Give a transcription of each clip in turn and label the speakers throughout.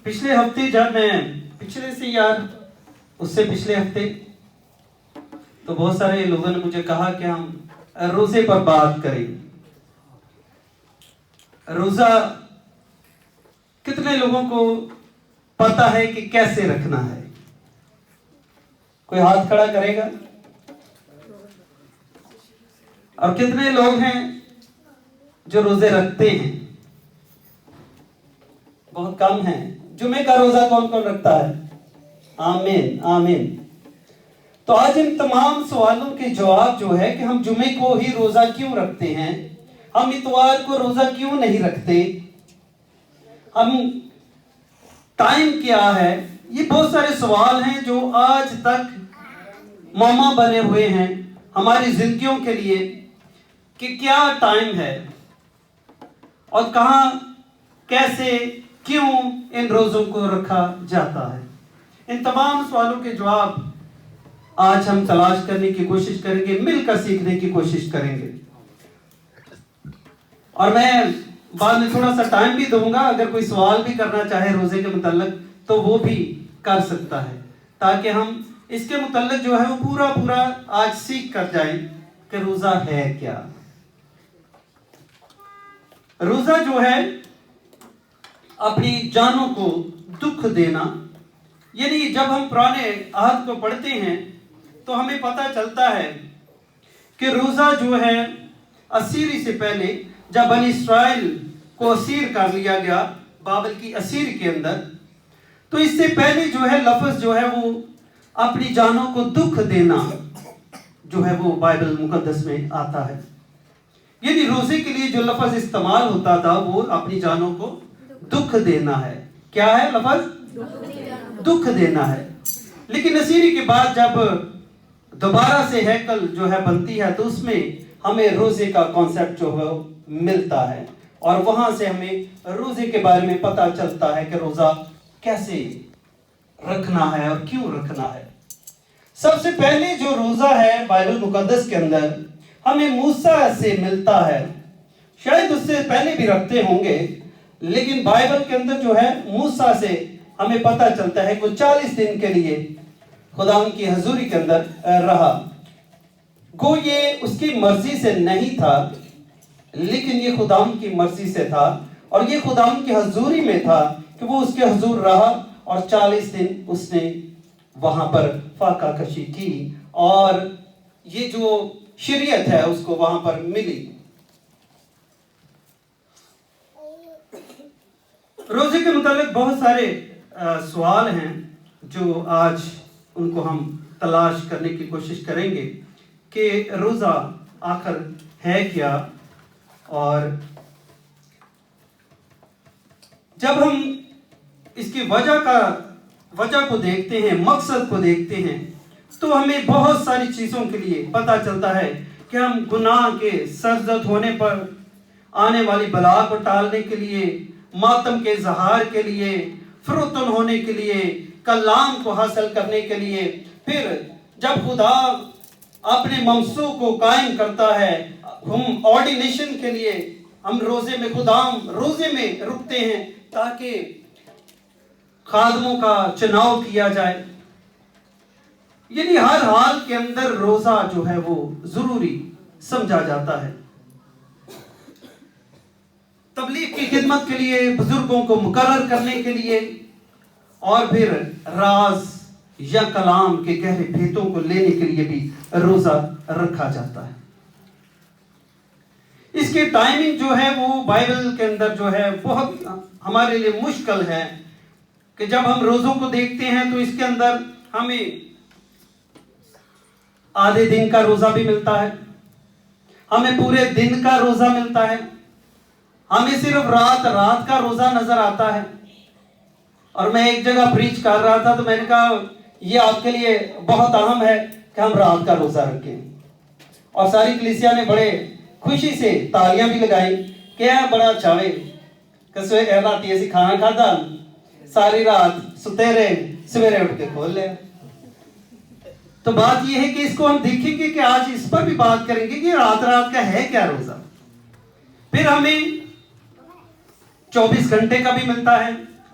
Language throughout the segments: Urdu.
Speaker 1: پچھلے ہفتے جب میں پچھلے سے یار اس سے پچھلے ہفتے تو بہت سارے لوگوں نے مجھے کہا کہ ہم روزے پر بات کریں. روزہ کتنے لوگوں کو پتا ہے کہ کیسے رکھنا ہے؟ کوئی ہاتھ کھڑا کرے گا؟ اور کتنے لوگ ہیں جو روزے رکھتے ہیں؟ بہت کم ہیں. جمعے کا روزہ کون کون رکھتا ہے؟ آمین آمین. تو آج ان تمام سوالوں کے جواب جو ہے کہ ہم جمعے کو ہی روزہ کیوں رکھتے ہیں، ہم اتوار کو روزہ کیوں نہیں رکھتے، ہم ٹائم کیا ہے، یہ بہت سارے سوال ہیں جو آج تک معمہ بنے ہوئے ہیں ہماری زندگیوں کے لیے کہ کیا ٹائم ہے اور کہاں کیسے کیوں ان روزوں کو رکھا جاتا ہے. ان تمام سوالوں کے جواب آج ہم تلاش کرنے کی کوشش کریں گے، مل کر سیکھنے کی کوشش کریں گے. اور میں بعد میں تھوڑا سا ٹائم بھی دوں گا، اگر کوئی سوال بھی کرنا چاہے روزے کے متعلق تو وہ بھی کر سکتا ہے، تاکہ ہم اس کے متعلق جو ہے وہ پورا آج سیکھ کر جائیں کہ روزہ ہے کیا. روزہ جو ہے اپنی جانوں کو دکھ دینا، یعنی جب ہم پرانے عہد کو پڑھتے ہیں تو ہمیں پتہ چلتا ہے کہ روزہ جو ہے اسیری سے پہلے جب بنی اسرائیل کو اسیر کر لیا گیا بابل کی اسیر کے اندر، تو اس سے پہلے جو ہے لفظ جو ہے وہ اپنی جانوں کو دکھ دینا جو ہے وہ بائبل مقدس میں آتا ہے. یعنی روزے کے لیے جو لفظ استعمال ہوتا تھا وہ اپنی جانوں کو دکھ دینا ہے. کیا ہے لفظ؟ دکھ دینا ہے. لیکن اسیری کے بعد جب دوبارہ سے ہیکل جو ہے بنتی ہے تو اس میں ہمیں روزے کا کانسیپٹ جو ہے ملتا ہے، اور وہاں سے ہمیں روزے کے بارے میں پتہ چلتا ہے کہ روزہ کیسے رکھنا ہے اور کیوں رکھنا ہے. سب سے پہلے جو روزہ ہے بائبل مقدس کے اندر ہمیں موسیٰ سے ملتا ہے. شاید اس سے پہلے بھی رکھتے ہوں گے، لیکن بائبل کے اندر جو ہے موسیٰ سے ہمیں پتہ چلتا ہے کہ وہ 40 دن کے لیے خداوند کی حضوری کے اندر رہا. گو یہ اس کی مرضی سے نہیں تھا، لیکن یہ خداوند کی مرضی سے تھا، اور یہ خداوند کی حضوری میں تھا کہ وہ اس کے حضور رہا، اور 40 دن اس نے وہاں پر فاقہ کشی کی، اور یہ جو شریعت ہے اس کو وہاں پر ملی. روزے کے متعلق بہت سارے سوال ہیں جو آج ان کو ہم تلاش کرنے کی کوشش کریں گے کہ روزہ آخر ہے کیا. اور جب ہم اس کی وجہ کو دیکھتے ہیں، مقصد کو دیکھتے ہیں، تو ہمیں بہت ساری چیزوں کے لیے پتہ چلتا ہے کہ ہم گناہ کے سرزد ہونے پر آنے والی بلا کو ٹالنے کے لیے، ماتم کے اظہار کے لیے، فروتن ہونے کے لیے، کلام کو حاصل کرنے کے لیے، پھر جب خدا اپنے ممسو کو قائم کرتا ہے، ہم آرڈینیشن کے لیے ہم روزے میں رکتے ہیں تاکہ خادموں کا چناؤ کیا جائے. یعنی ہر حال کے اندر روزہ جو ہے وہ ضروری سمجھا جاتا ہے. تبلیغ کی خدمت کے لیے، بزرگوں کو مقرر کرنے کے لیے، اور پھر راز یا کلام کے گہرے بھیتوں کو لینے کے لیے بھی روزہ رکھا جاتا ہے. اس کی ٹائمنگ جو ہے وہ بائبل کے اندر جو ہے بہت ہمارے لیے مشکل ہے کہ جب ہم روزوں کو دیکھتے ہیں تو اس کے اندر ہمیں آدھے دن کا روزہ بھی ملتا ہے، ہمیں پورے دن کا روزہ ملتا ہے، ہمیں صرف رات کا روزہ نظر آتا ہے. اور میں ایک جگہ پریچ کر رہا تھا تو میں نے کہا یہ آپ کے لیے بہت اہم ہے کہ ہم رات کا روزہ رکھیں، اور ساری کلیسیا نے بڑے خوشی سے تالیاں بھی لگائی کہ بڑا اچھا ہے کہ راتی ایسی کھانا کھاتا ساری رات ستے رہے، سویرے اٹھ کے کھول لیا. تو بات یہ ہے کہ اس کو ہم دیکھیں گے کہ آج اس پر بھی بات کریں گے کہ رات کا ہے کیا روزہ. پھر ہمیں 24 گھنٹے کا بھی ملتا ہے،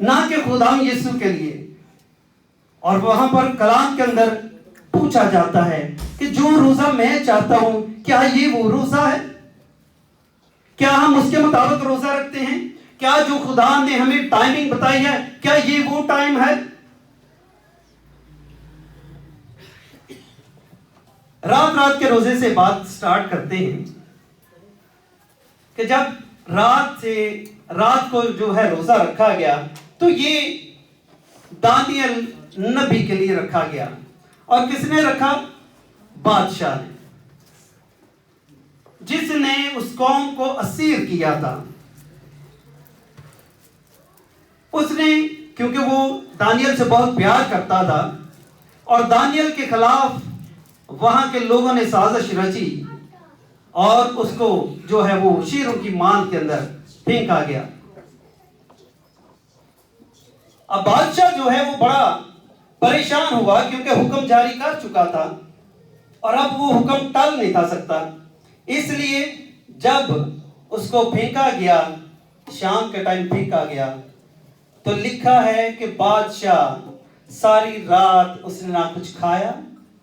Speaker 1: نہ کہ خدا یسوع کے لیے. اور وہاں پر کلام کے اندر پوچھا جاتا ہے کہ جو روزہ میں چاہتا ہوں کیا یہ وہ روزہ ہے؟ کیا ہم اس کے مطابق روزہ رکھتے ہیں؟ کیا جو خدا نے ہمیں ٹائمنگ بتائی ہے کیا یہ وہ ٹائم ہے؟ رات کے روزے سے بات سٹارٹ کرتے ہیں کہ جب رات کو جو ہے روزہ رکھا گیا تو یہ دانیل نبی کے لیے رکھا گیا. اور کس نے رکھا؟ بادشاہ نے، جس نے اس قوم کو اسیر کیا تھا. اس نے کیونکہ وہ دانیل سے بہت پیار کرتا تھا اور دانیل کے خلاف وہاں کے لوگوں نے سازش رچی اور اس کو جو ہے وہ شیروں کی مان کے اندر پھینکا گیا. اب بادشاہ جو ہے وہ بڑا پریشان ہوا کیونکہ حکم جاری کر چکا تھا اور اب وہ حکم ٹال نہیں تھا سکتا. اس لیے جب اس کو پھینکا گیا، شام کے ٹائم پھینکا گیا، تو لکھا ہے کہ بادشاہ ساری رات اس نے نہ کچھ کھایا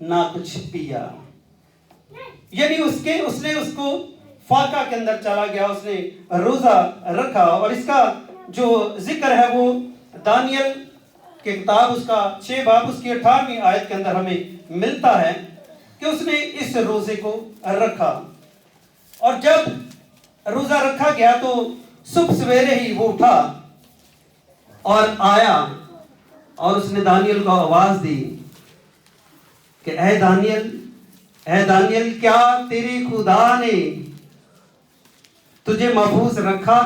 Speaker 1: نہ کچھ پیا. یعنی اس نے اس کو فاقہ کے اندر چلا گیا، اس نے روزہ رکھا. اور اس کا جو ذکر ہے وہ دانیل کے کتاب اس کا 6 باب اس کی 18ویں آیت کے اندر ہمیں ملتا ہے کہ اس نے اس روزے کو رکھا. اور جب روزہ رکھا گیا تو صبح سویرے ہی وہ اٹھا اور آیا اور اس نے دانیل کو آواز دی کہ اے دانیل کیا تیرے خدا نے تجھے محفوظ رکھا،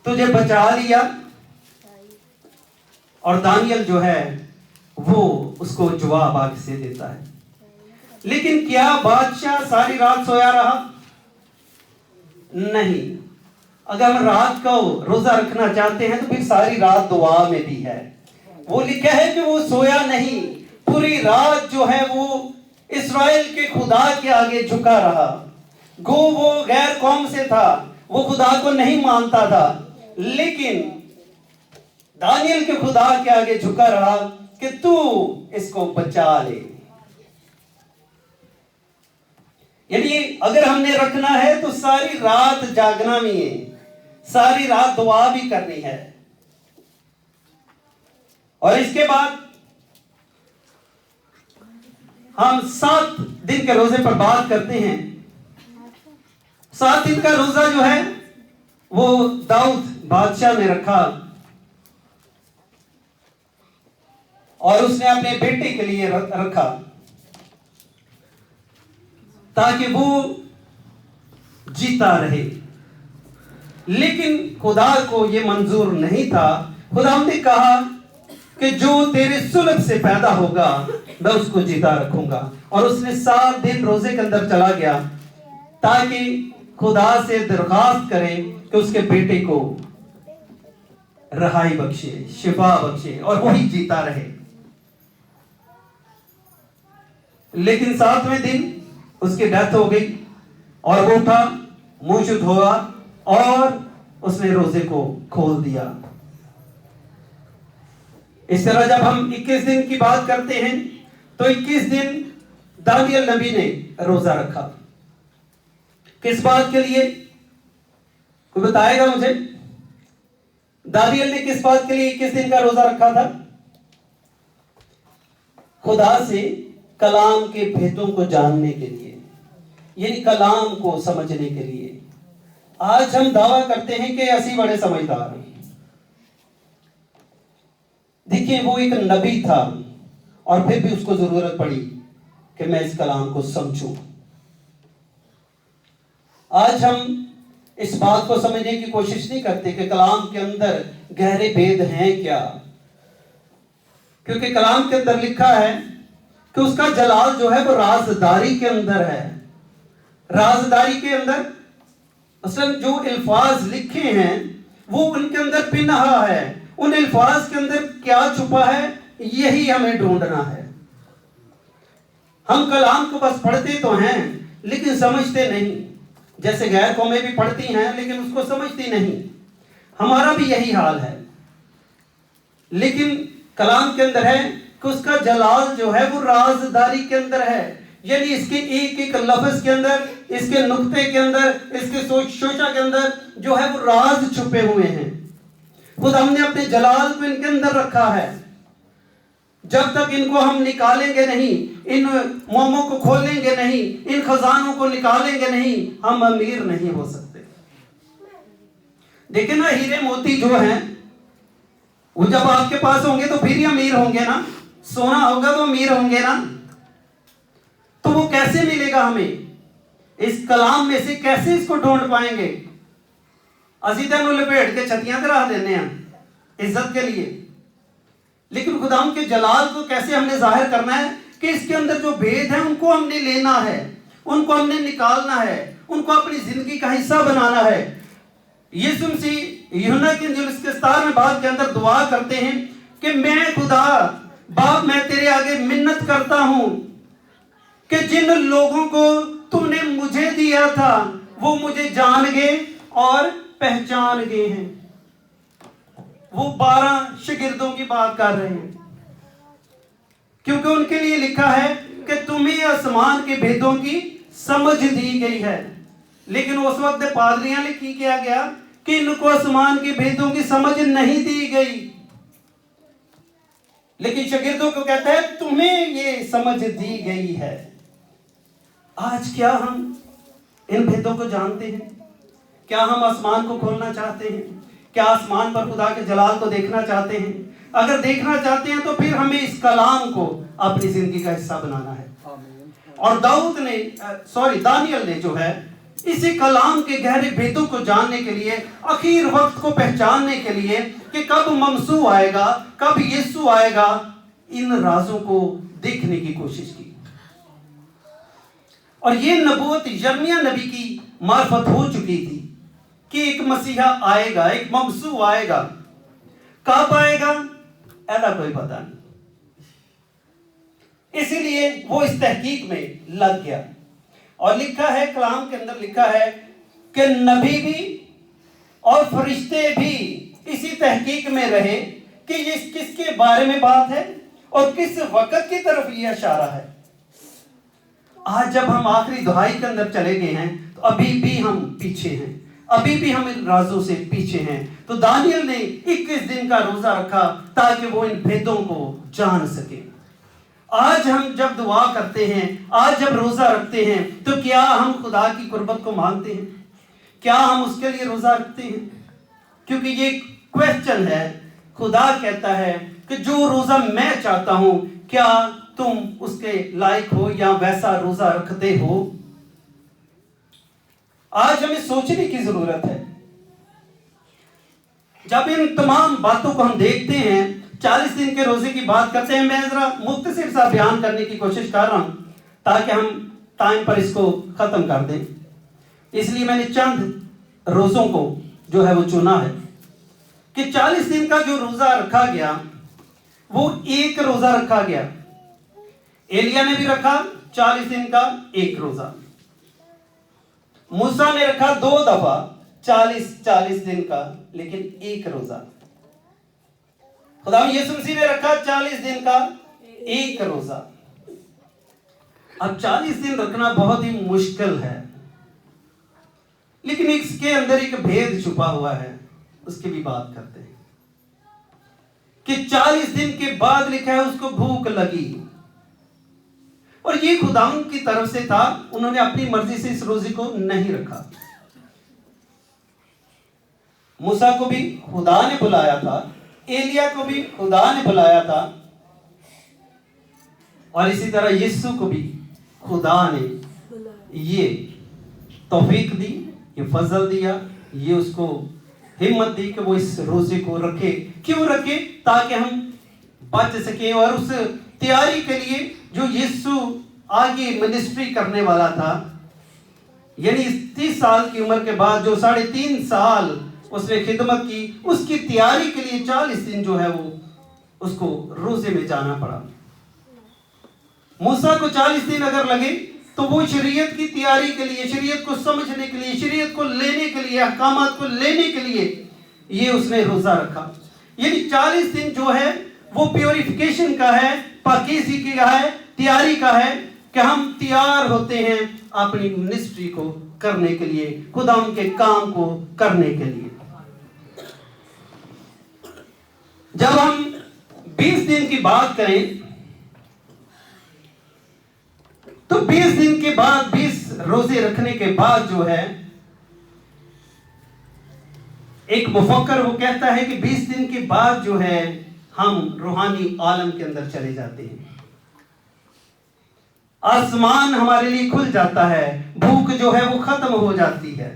Speaker 1: تجھے بچا لیا؟ اور دانیل جو ہے وہ اس کو جواب آگے سے دیتا ہے. لیکن کیا بادشاہ ساری رات سویا رہا؟ نہیں. اگر ہم رات کو روزہ رکھنا چاہتے ہیں تو پھر ساری رات دعا میں بھی ہے. وہ لکھا ہے کہ وہ سویا نہیں، پوری رات جو ہے وہ اسرائیل کے خدا کے آگے جھکا رہا. گو وہ غیر قوم سے تھا، وہ خدا کو نہیں مانتا تھا، لیکن دانیل کے خدا کے آگے جھکا رہا کہ تو اس کو بچا لے. یعنی اگر ہم نے رکھنا ہے تو ساری رات جاگنا بھی ہے، ساری رات دعا بھی کرنی ہے. اور اس کے بعد ہم 7 دن کے روزے پر بات کرتے ہیں. 7 دن کا روزہ جو ہے وہ داؤد بادشاہ نے رکھا اور اس نے اپنے بیٹے کے لیے رکھا تاکہ وہ جیتا رہے. لیکن خدا کو یہ منظور نہیں تھا. خدا نے کہا کہ جو تیرے صلب سے پیدا ہوگا میں اس کو جیتا رکھوں گا. اور اس نے 7 دن روزے کے اندر چلا گیا تاکہ خدا سے درخواست کرے کہ اس کے بیٹے کو رہائی بخشے، شفا بخشے اور وہی جیتا رہے. لیکن 7ویں دن اس کی ڈیتھ ہو گئی اور وہ اٹھا، موجود ہوا اور اس نے روزے کو کھول دیا. اس طرح جب ہم 21 دن کی بات کرتے ہیں تو 21 دن دانیل نبی نے روزہ رکھا. کس بات کے لیے؟ کوئی بتائے گا مجھے؟ دانیل نے کس بات کے لیے 21 دن کا روزہ رکھا تھا؟ خدا سے کلام کے بھیدوں کو جاننے کے لیے، یعنی کلام کو سمجھنے کے لیے. آج ہم دعویٰ کرتے ہیں کہ اسی بڑے سمجھدار ہیں. دیکھیں وہ ایک نبی تھا اور پھر بھی اس کو ضرورت پڑی کہ میں اس کلام کو سمجھوں. آج ہم اس بات کو سمجھنے کی کوشش نہیں کرتے کہ کلام کے اندر گہرے بھید ہیں کیا، کیونکہ کلام کے اندر لکھا ہے کہ اس کا جلال جو ہے وہ رازداری کے اندر ہے. رازداری کے اندر اصل جو الفاظ لکھے ہیں وہ ان کے اندر پنہا ہے. ان الفاظ کے اندر کیا چھپا ہے یہی ہمیں ڈھونڈنا ہے. ہم کلام کو بس پڑھتے تو ہیں لیکن سمجھتے نہیں. جیسے غیر قومیں بھی پڑھتی ہیں لیکن اس کو سمجھتی نہیں. ہمارا بھی یہی حال ہے. لیکن کلام کے اندر ہے کہ اس کا جلال جو ہے وہ رازداری کے اندر ہے، یعنی اس کے ایک ایک لفظ کے اندر، اس کے نقطے کے اندر، اس کے شوشہ کے اندر جو ہے وہ راز چھپے ہوئے ہیں۔ خود ہم نے اپنے جلال کو ان کے اندر رکھا ہے۔ جب تک ان کو ہم نکالیں گے نہیں، ان موموں کو کھولیں گے نہیں، ان خزانوں کو نکالیں گے نہیں، ہم امیر نہیں ہو سکتے۔ دیکھیں نا، ہیرے موتی جو ہیں وہ جب آپ کے پاس ہوں گے تو پھر ہی امیر ہوں گے نا، سونا ہوگا تو امیر ہوں گے نا۔ تو وہ کیسے ملے گا ہمیں؟ اس کلام میں سے کیسے اس کو ڈھونڈ پائیں گے؟ اسی طرح لپیٹ کے چھتیاں کرا دینے ہیں عزت کے لیے، لیکن خداوند کے جلال کو کیسے ہم نے ظاہر کرنا ہے کہ اس کے اندر جو بھید ہیں ان کو ہم نے لینا ہے، ان کو ہم نے نکالنا ہے، ان کو اپنی زندگی کا حصہ بنانا ہے۔ یسوع مسیح یوحنا کی انجیل اس کے 17ویں باب کے اندر دعا کرتے ہیں کہ میں خدا باپ میں تیرے آگے منت کرتا ہوں کہ جن لوگوں کو تم نے مجھے دیا تھا وہ مجھے جان گئے اور پہچان گئے ہیں۔ وہ 12 شاگردوں کی بات کر رہے ہیں، کیونکہ ان کے لیے لکھا ہے کہ تمہیں آسمان کے بھیدوں کی سمجھ دی گئی ہے، لیکن اس وقت پادریاں نے کی کیا گیا کہ ان کو آسمان کے بھیدوں کی سمجھ نہیں دی گئی، لیکن شاگردوں کو کہتا ہے تمہیں یہ سمجھ دی گئی ہے۔ آج کیا ہم ان بھیدوں کو جانتے ہیں؟ کیا ہم آسمان کو کھولنا چاہتے ہیں؟ کیا آسمان پر خدا کے جلال کو دیکھنا چاہتے ہیں؟ اگر دیکھنا چاہتے ہیں تو پھر ہمیں اس کلام کو اپنی زندگی کا حصہ بنانا ہے۔ اور دانیال نے جو ہے اسی کلام کے گہرے بھیدوں کو جاننے کے لیے، اخیر وقت کو پہچاننے کے لیے کہ کب ممسوح آئے گا، کب یسوع آئے گا، ان رازوں کو دیکھنے کی کوشش کی۔ اور یہ نبوت یرمیہ نبی کی معرفت ہو چکی تھی کہ ایک مسیحا آئے گا، ایک ممسوح آئے گا۔ کب آئے گا ایسا کوئی پتہ نہیں، اسی لیے وہ اس تحقیق میں لگ گیا۔ اور لکھا ہے، کلام کے اندر لکھا ہے کہ نبی بھی اور فرشتے بھی اسی تحقیق میں رہے کہ یہ کس کے بارے میں بات ہے اور کس وقت کی طرف یہ اشارہ ہے۔ آج جب ہم آخری دہائی کے اندر چلے گئے ہیں تو ابھی بھی ہم پیچھے ہیں، ابھی بھی ہم ان رازوں سے پیچھے ہیں۔ تو دانیال نے 21 دن کا روزہ رکھا تاکہ وہ ان بھیدوں کو جان سکے۔ آج ہم جب دعا کرتے ہیں، آج جب روزہ رکھتے ہیں، تو کیا ہم خدا کی قربت کو مانگتے ہیں؟ کیا ہم اس کے لیے روزہ رکھتے ہیں؟ کیونکہ یہ کویسچن ہے۔ خدا کہتا ہے کہ جو روزہ میں چاہتا ہوں کیا تم اس کے لائق ہو یا ویسا روزہ رکھتے ہو؟ آج ہمیں سوچنے کی ضرورت ہے۔ جب ان تمام باتوں کو ہم دیکھتے ہیں، 40 دن کے روزے کی بات کرتے ہیں، میں ذرا مختصر سا بیان کرنے کی کوشش کر رہا ہوں تاکہ ہم ٹائم پر اس کو ختم کر دیں۔ اس لیے میں نے چند روزوں کو جو ہے وہ چنا ہے کہ 40 دن کا جو روزہ رکھا گیا وہ ایک روزہ رکھا گیا۔ ایلیا نے بھی رکھا 40 دن کا ایک روزہ، موسیٰ نے رکھا 2 دفعہ 40 دن کا لیکن ایک روزہ، خدا یسوع مسیح نے رکھا 40 دن کا ایک روزہ۔ اب 40 دن رکھنا بہت ہی مشکل ہے، لیکن اس کے اندر ایک بھید چھپا ہوا ہے، اس کی بھی بات کرتے ہیں کہ 40 دن کے بعد لکھا ہے اس کو بھوک لگی، اور یہ خداوند کی طرف سے تھا، انہوں نے اپنی مرضی سے اس روزے کو نہیں رکھا۔ موسیٰ کو بھی خدا نے بلایا تھا، ایلیا کو بھی خدا نے بلایا تھا، اور اسی طرح یسوع کو بھی خدا نے یہ توفیق دی، یہ فضل دیا، یہ اس کو ہمت دی کہ وہ اس روزے کو رکھے۔ کیوں رکھے؟ تاکہ ہم بچ سکیں، اور اس تیاری کے لیے جو یسوع آگے منسٹری کرنے والا تھا، یعنی 30 سال کی عمر کے بعد جو 3.5 سال اس نے خدمت کی، اس کی تیاری کے لیے 40 دن جو ہے وہ اس کو روزے میں جانا پڑا۔ موسیٰ کو 40 دن اگر لگے تو وہ شریعت کی تیاری کے لیے، شریعت کو سمجھنے کے لیے، شریعت کو لینے کے لیے، احکامات کو لینے کے لیے یہ اس نے روزہ رکھا۔ یعنی 40 دن جو ہے وہ پیوریفیکیشن کا ہے، پاکیزگی کا ہے، تیاری کا ہے کہ ہم تیار ہوتے ہیں اپنی منسٹری کو کرنے کے لیے، خدا ان کے کام کو کرنے کے لیے۔ جب ہم 20 دن کی بات کریں تو 20 دن کے بعد، 20 روزے رکھنے کے بعد جو ہے ایک مفکر وہ کہتا ہے کہ 20 دن کے بعد جو ہے ہم روحانی عالم کے اندر چلے جاتے ہیں، آسمان ہمارے لیے کھل جاتا ہے، بھوک جو ہے وہ ختم ہو جاتی ہے،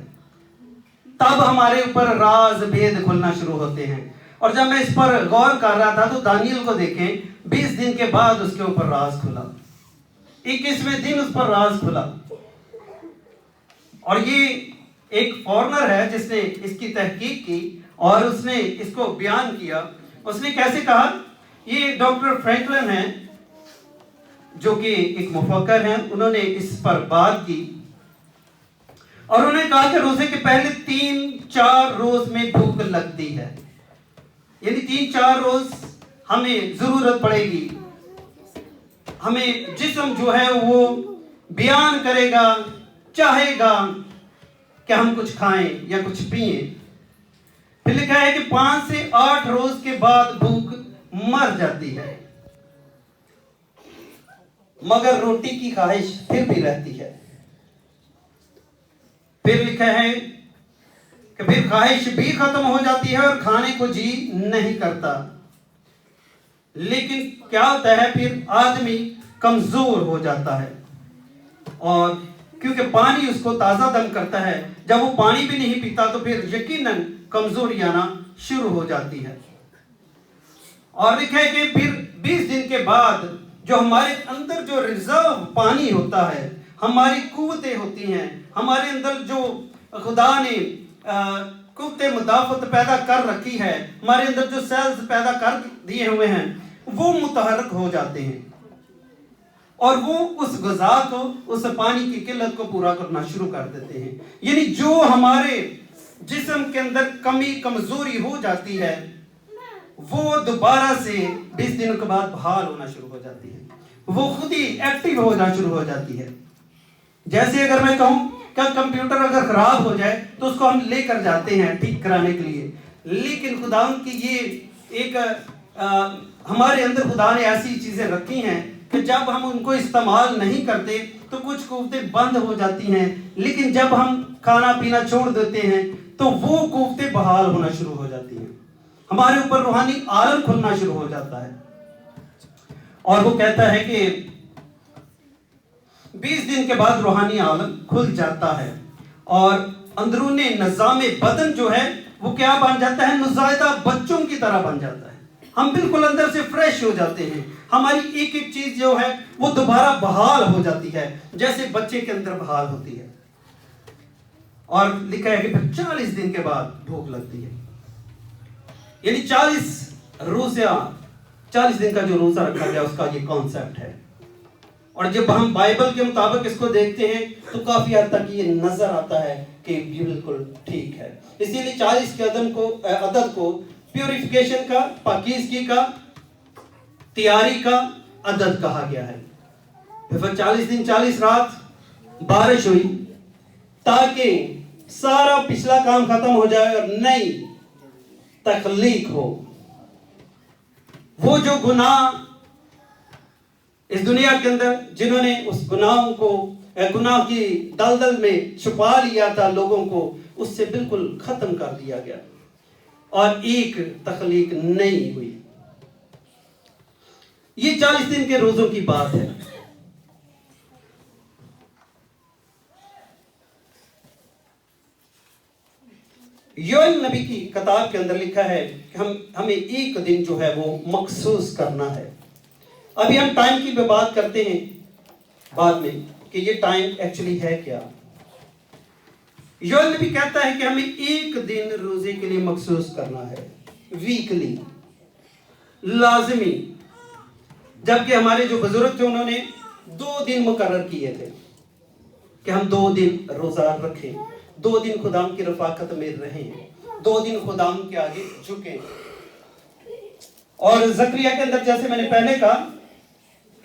Speaker 1: تب ہمارے اوپر راز بھید کھلنا شروع ہوتے ہیں۔ اور جب میں اس پر غور کر رہا تھا تو دانیل کو دیکھیں، 20 دن کے بعد اس کے اوپر راز کھلا، 21ویں دن اس پر راز کھلا۔ اور یہ ایک فورنر ہے جس نے اس کی تحقیق کی اور اس نے اس کو بیان کیا۔ اس نے کیسے کہا؟ یہ ڈاکٹر فرینکلن ہیں جو کہ ایک مفکر ہیں، انہوں نے اس پر بات کی اور انہوں نے کہا کہ روزے کے پہلے 3-4 روز میں بھوک لگتی ہے، یعنی 3-4 روز ہمیں ضرورت پڑے گی، ہمیں جسم جو ہے وہ بیان کرے گا، چاہے گا کہ ہم کچھ کھائیں یا کچھ پئیں۔ پھر لکھا ہے کہ 5 سے 8 روز کے بعد بھوک مر جاتی ہے، مگر روٹی کی خواہش پھر بھی رہتی ہے۔ پھر لکھا ہے کہ پھر خواہش بھی ختم ہو جاتی ہے اور کھانے کو جی نہیں کرتا۔ لیکن کیا ہوتا ہے؟ پھر آدمی کمزور ہو جاتا ہے، اور کیونکہ پانی اس کو تازہ دم کرتا ہے، جب وہ پانی بھی نہیں پیتا تو پھر یقیناً کمزوری آنا شروع ہو جاتی ہے۔ اور لکھا ہے کہ پھر 20 دن کے بعد جو ہمارے اندر جو ریزرو پانی ہوتا ہے، ہماری قوتیں ہوتی ہیں، ہمارے اندر جو خدا نے قوت مدافعت پیدا کر رکھی ہے، ہمارے اندر جو سیلز پیدا کر دیے ہوئے ہیں، وہ متحرک ہو جاتے ہیں اور وہ اس غذا کو، اس پانی کی قلت کو پورا کرنا شروع کر دیتے ہیں۔ یعنی جو ہمارے جسم کے اندر کمی کمزوری ہو جاتی ہے وہ دوبارہ سے 20 دنوں کے بعد بحال ہونا شروع ہو جاتی ہے، وہ خود ہی ایکٹیو ہونا شروع ہو جاتی ہے۔ جیسے اگر میں کہوں کہ کمپیوٹر اگر خراب ہو جائے تو اس کو ہم لے کر جاتے ہیں ٹھیک کرانے کے لیے، لیکن خدا کی یہ ایک ہمارے اندر خدا نے ایسی چیزیں رکھی ہیں کہ جب ہم ان کو استعمال نہیں کرتے تو کچھ قوتیں بند ہو جاتی ہیں، لیکن جب ہم کھانا پینا چھوڑ دیتے ہیں تو وہ قوتیں بحال ہونا شروع ہو جاتی ہیں، ہمارے اوپر روحانی عالم کھلنا شروع ہو جاتا ہے۔ اور وہ کہتا ہے کہ 20 دن کے بعد روحانی عالم کھل جاتا ہے اور اندرون نظام بدن جو ہے وہ کیا بن جاتا ہے؟ نوزائیدہ بچوں کی طرح بن جاتا ہے، ہم بالکل اندر سے فریش ہو جاتے ہیں، ہماری ایک ایک چیز جو ہے وہ دوبارہ بحال ہو جاتی ہے جیسے بچے کے اندر بحال ہوتی ہے۔ اور لکھا ہے کہ پھر 40 دن کے بعد بھوک لگتی ہے، یعنی 40 دن کا جو روزہ رکھا گیا اس کا یہ کانسیپٹ ہے۔ اور جب ہم بائبل کے مطابق اس کو دیکھتے ہیں تو کافی حد تک یہ نظر آتا ہے کہ بالکل ٹھیک ہے۔ اسی لیے 40 کے عدد کو پیوریفیکیشن کا، پاکیزگی کا، تیاری کا عدد کہا گیا ہے۔ پھر 40 دن 40 رات بارش ہوئی تاکہ سارا پچھلا کام ختم ہو جائے اور نئی تخلیق ہو۔ وہ جو گناہ اس دنیا کے اندر جنہوں نے اس گناہ کی دلدل میں چھپا لیا تھا لوگوں کو، اس سے بالکل ختم کر دیا گیا اور ایک تخلیق نئی ہوئی۔ یہ 40 دن کے روزوں کی بات ہے۔ یوئیل نبی کی کتاب کے اندر لکھا ہے کہ ہمیں ایک دن جو ہے وہ مخصوص کرنا ہے۔ ابھی ہم ٹائم کی بات کرتے ہیں بعد میں کہ یہ ٹائم ایکچولی ہے کیا۔ یوئیل نبی کہتا ہے کہ ہمیں ایک دن روزے کے لیے مخصوص کرنا ہے، ویکلی، لازمی، جبکہ ہمارے جو بزرگ تھے انہوں نے 2 دن مقرر کیے تھے کہ ہم 2 دن روزہ رکھیں، 2 دن خدا کی رفاقت میں رہیں، 2 دن خدا کے آگے جھکیں۔ اور زکریا کے اندر جیسے میں نے پہلے کہا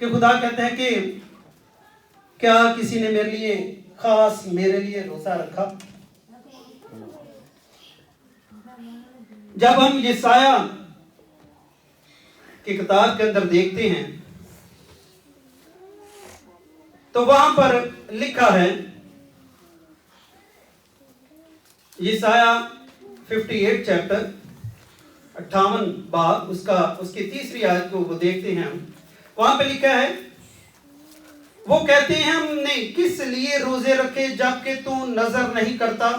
Speaker 1: کہ خدا کہتے ہیں کہ کیا کسی نے میرے لیے خاص میرے لیے روزہ رکھا؟ جب ہم یسایہ کی کتاب کے اندر دیکھتے ہیں تو وہاں پر لکھا ہے یسایہ 58 چیپٹر 58 باب اس کی تیسری آیت کو وہ دیکھتے ہیں ہم. وہاں پہ لکھا ہے وہ کہتے ہیں ہم نے کس لیے روزے رکھے جبکہ تو نظر نہیں کرتا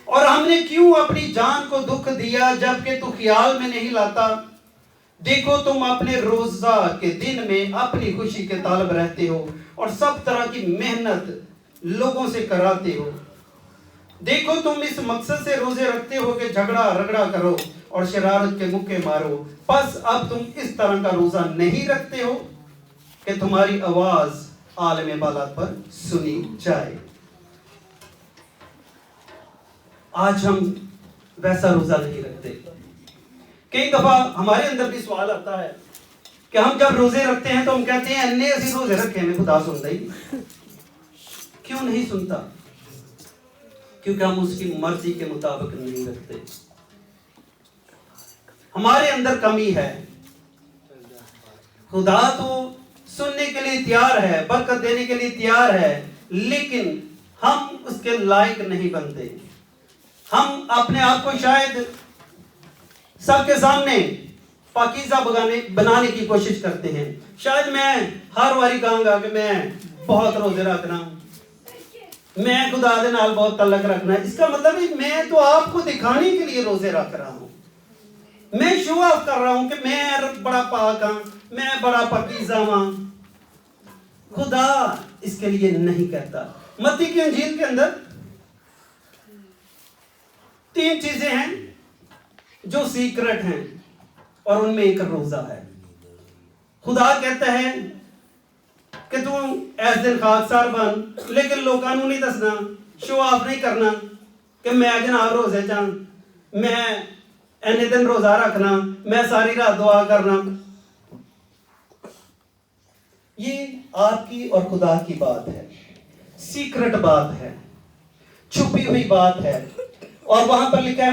Speaker 1: اور ہم نے کیوں اپنی جان کو دکھ دیا جبکہ تو خیال میں نہیں لاتا. دیکھو تم اپنے روزہ کے دن میں اپنی خوشی کے طالب رہتے ہو اور سب طرح کی محنت لوگوں سے کراتے ہو. دیکھو تم اس مقصد سے روزے رکھتے ہو کہ جھگڑا رگڑا کرو اور شرارت کے مکے مارو. بس اب تم اس طرح کا روزہ نہیں رکھتے ہو کہ تمہاری آواز عالم بالا پر سنی جائے. آج ہم ویسا روزہ نہیں رکھتے. کئی دفعہ ہمارے اندر بھی سوال آتا ہے کہ ہم جب روزے رکھتے ہیں تو ہم کہتے ہیں انہیں ایسی روزے رکھے ہمیں خدا سنتا ہی کیوں نہیں سنتا؟ کیونکہ ہم اس کی مرضی کے مطابق نہیں رکھتے. ہمارے اندر کمی ہے. خدا تو سننے کے لیے تیار ہے, برکت دینے کے لیے تیار ہے, لیکن ہم اس کے لائق نہیں بنتے. ہم اپنے آپ کو شاید سب کے سامنے پاکیزہ بنانے کی کوشش کرتے ہیں. شاید میں ہر واری کہوں گا کہ میں بہت روزے رکھنا, میں خدا دے نال بہت تعلق رکھنا. اس کا مطلب ہے میں تو آپ کو دکھانے کے لیے روزے رکھ رہا ہوں. میں شو آف کر رہا ہوں کہ میں بڑا پاک ہوں, میں بڑا پاکیزہ ہوں. خدا اس کے لیے نہیں کہتا. متی کی انجیل کے اندر 3 چیزیں ہیں جو سیکرٹ ہیں اور ان میں ایک روزہ ہے. خدا کہتا ہے کہ تو ایس دن خاکسار بن, لیکن لوگوں نہیں دسنا, شو آف نہیں کرنا کہ میں جناب روزے چاہوں, میں اینے دن روزہ رکھنا, میں ساری رات دعا کرنا. یہ آپ کی اور خدا کی بات ہے, سیکرٹ بات ہے, چھپی ہوئی بات ہے. اور وہاں پر لکھا ہے